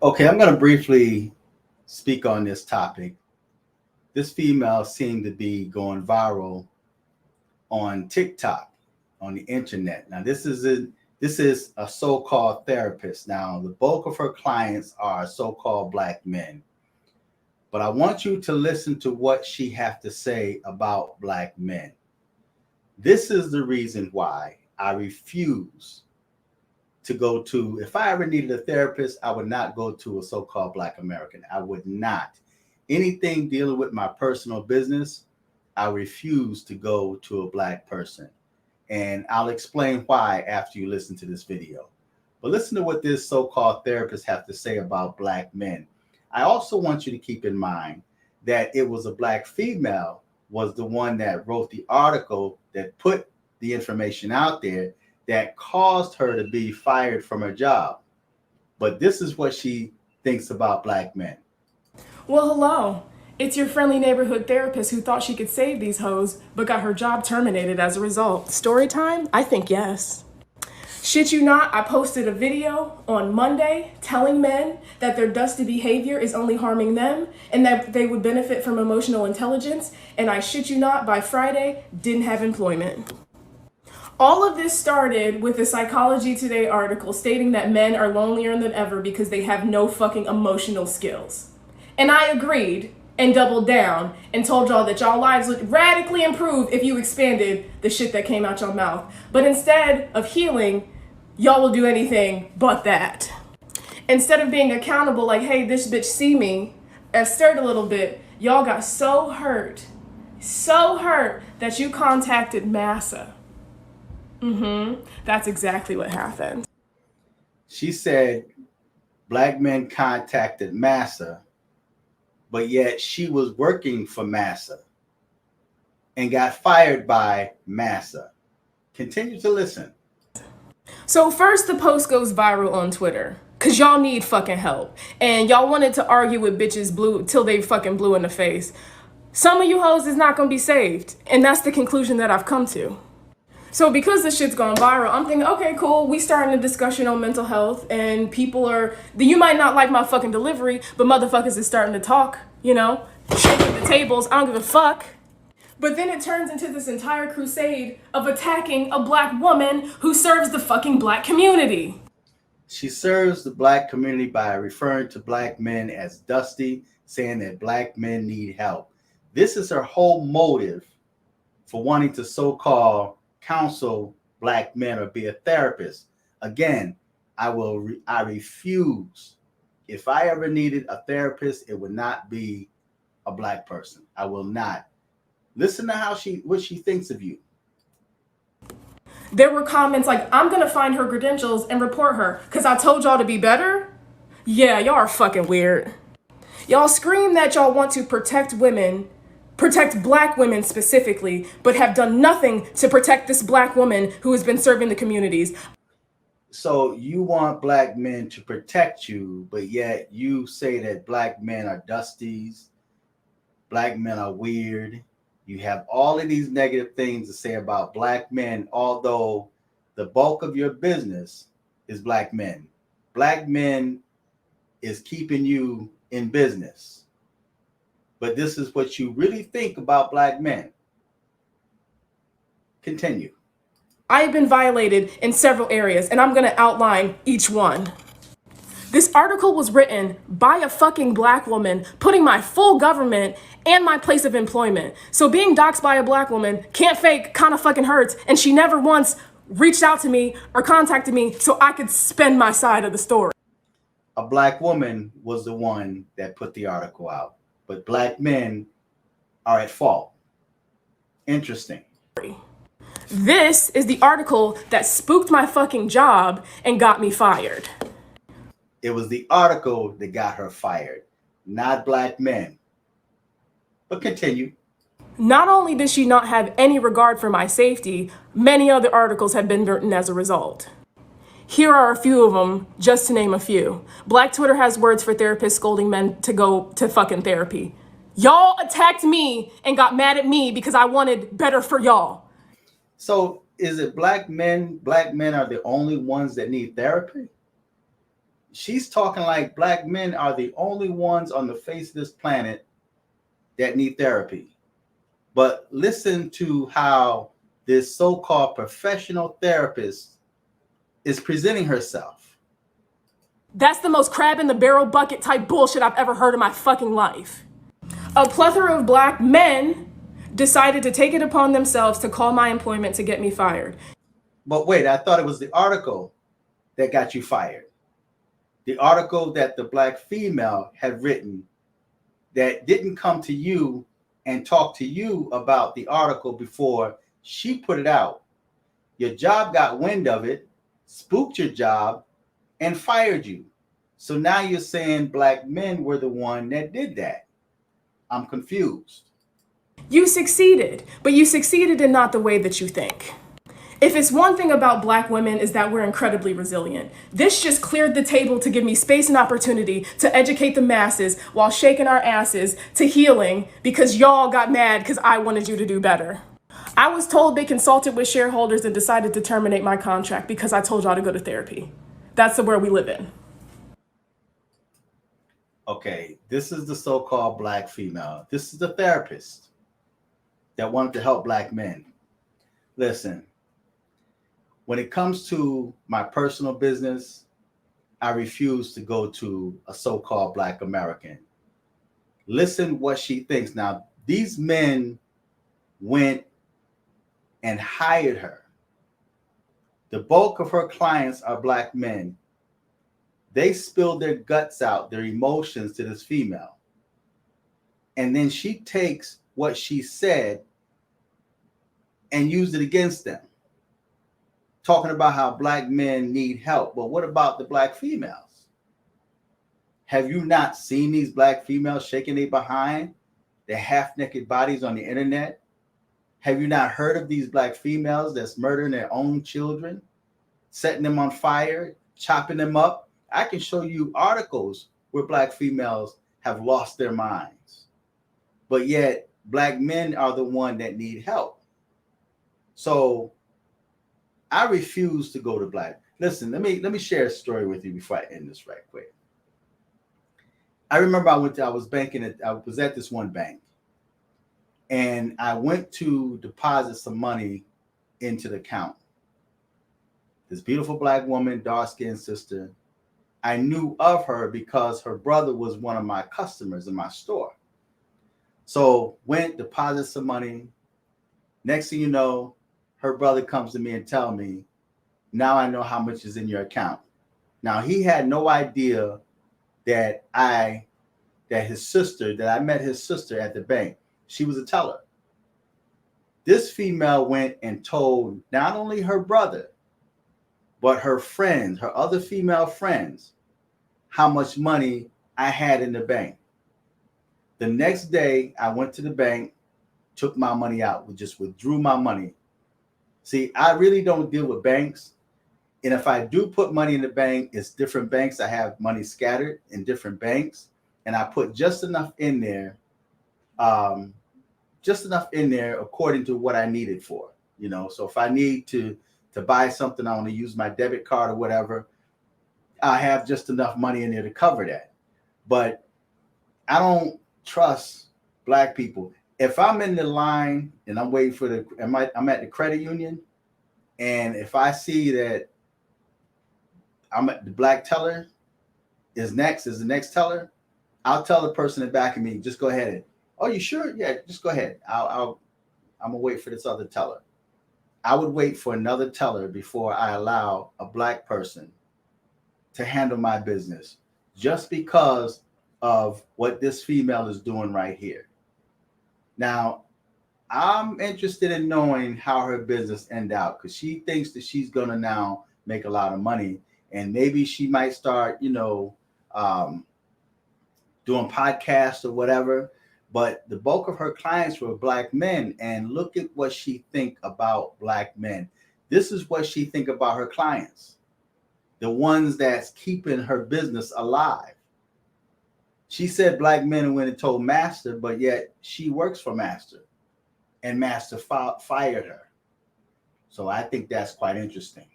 Okay, I'm going to briefly speak on this topic. This female seemed to be going viral on TikTok, on the internet. Now, this is a so-called therapist. Now, the bulk of her clients are so-called black men. But I want you to listen to what she have to say about black men. This is the reason why I refuse to go to, if I ever needed a therapist, I would not go to a so-called black American. I would not. Anything dealing with my personal business, I refuse to go to a black person. And I'll explain why after you listen to this video. But listen to what this so-called therapist have to say about black men. I also want you to keep in mind that it was a black female was the one that wrote the article that put the information out there that caused her to be fired from her job. But this is what she thinks about black men. Well, hello. It's your friendly neighborhood therapist who thought she could save these hoes, but got her job terminated as a result. Story time? I think yes. Shit you not, I posted a video on Monday telling men that their dusty behavior is only harming them and that they would benefit from emotional intelligence, and I shit you not, by Friday, didn't have employment. All of this started with a Psychology Today article stating that men are lonelier than ever because they have no fucking emotional skills. And I agreed and doubled down and told y'all that y'all lives would radically improve if you expanded the shit that came out your mouth. But instead of healing, y'all will do anything but that. Instead of being accountable like, hey, this bitch see me, and stirred a little bit, y'all got so hurt that you contacted Massa. That's exactly what happened. She said black men contacted Massa, but yet she was working for Massa and got fired by Massa. Continue to listen. So first the post goes viral on Twitter, cause y'all need fucking help. And y'all wanted to argue with bitches blue till they fucking blue in the face. Some of you hoes is not gonna be saved. And that's the conclusion that I've come to. So because this shit's gone viral, I'm thinking, okay, cool, we starting a discussion on mental health and people are, you might not like my fucking delivery, but motherfuckers is starting to talk, shaking the tables, I don't give a fuck. But then it turns into this entire crusade of attacking a black woman who serves the fucking black community. She serves the black community by referring to black men as dusty, saying that black men need help. This is her whole motive for wanting to so-called counsel black men or be a therapist. Again, I refuse. If I ever needed a therapist, it would not be a black person. I will not. Listen to what she thinks of you. There were comments like, I'm gonna find her credentials and report her because I told y'all to be better. Yeah, y'all are fucking weird. Y'all scream that y'all want to protect women, protect black women specifically, but have done nothing to protect this black woman who has been serving the communities. So you want black men to protect you, but yet you say that black men are dusties, black men are weird. You have all of these negative things to say about black men, although the bulk of your business is black men. Black men is keeping you in business. But this is what you really think about black men. Continue. I have been violated in several areas, and I'm going to outline each one. This article was written by a fucking black woman, putting my full government and my place of employment. So being doxxed by a black woman can't fake, kind of fucking hurts, and she never once reached out to me or contacted me so I could spend my side of the story. A black woman was the one that put the article out, but black men are at fault. Interesting. This is the article that spooked my fucking job and got me fired. It was the article that got her fired, not black men. But continue. Not only did she not have any regard for my safety, many other articles have been written as a result. Here are a few of them, just to name a few. Black Twitter has words for therapists scolding men to go to fucking therapy. Y'all attacked me and got mad at me because I wanted better for y'all. So is it black men are the only ones that need therapy? she's talking like black men are the only ones on the face of this planet that need therapy. But listen to how this so-called professional therapist is presenting herself. That's the most crab in the barrel bucket type bullshit I've ever heard in my fucking life. A plethora of black men decided to take it upon themselves to call my employment to get me fired. But wait, I thought it was the article that got you fired. The article that the black female had written that didn't come to you and talk to you about the article before she put it out. Your job got wind of it, spooked your job, and fired you. So now you're saying black men were the one that did that. I'm confused. You succeeded, but you succeeded in not the way that you think. If it's one thing about black women is that we're incredibly resilient. This just cleared the table to give me space and opportunity to educate the masses while shaking our asses to healing because y'all got mad because I wanted you to do better. I was told they consulted with shareholders and decided to terminate my contract because I told y'all to go to therapy. That's the world we live in. Okay, this is the so-called black female. This is the therapist that wanted to help black men. Listen, when it comes to my personal business, I refuse to go to a so-called black American. Listen what she thinks. Now, these men went and hired her. The bulk of her clients are black men. They spilled their guts out, their emotions to this female. And then she takes what she said and used it against them, talking about how black men need help. But what about the black females? Have you not seen these black females shaking their behind, their half-naked bodies on the internet? Have you not heard of these black females that's murdering their own children, setting them on fire, chopping them up? I can show you articles where black females have lost their minds, but yet black men are the one that need help. So I refuse to go to black. Listen, let me share a story with you before I end this right quick. I remember I was at this one bank, and I went to deposit some money into the account. This beautiful black woman, dark-skinned sister, I knew of her because her brother was one of my customers in my store. So went, deposit some money. Next thing you know, her brother comes to me and tell me, now I know how much is in your account. Now he had no idea that I met his sister at the bank. She was a teller. This female went and told not only her brother, but her friends, her other female friends, how much money I had in the bank. The next day, I went to the bank, took my money out, just withdrew my money. See, I really don't deal with banks. And if I do put money in the bank, it's different banks. I have money scattered in different banks. And I put just enough in there according to what I need it for. You know, so if I need to buy something, I want to use my debit card or whatever, I have just enough money in there to cover that. But I don't trust black people. If I'm in the line and I'm waiting for I'm at the credit union, and if I see that I'm at the black teller is the next teller, I'll tell the person in back of me, just go ahead and, oh, you sure? Yeah, just go ahead. I'm gonna wait for this other teller. I would wait for another teller before I allow a black person to handle my business, just because of what this female is doing right here. Now, I'm interested in knowing how her business end out, because she thinks that she's gonna now make a lot of money, and maybe she might start, doing podcasts or whatever. But the bulk of her clients were black men, and look at what she think about black men. This is what she think about her clients, the ones that's keeping her business alive. She said black men went and told Master, but yet she works for Master, and Master fired her. So I think that's quite interesting.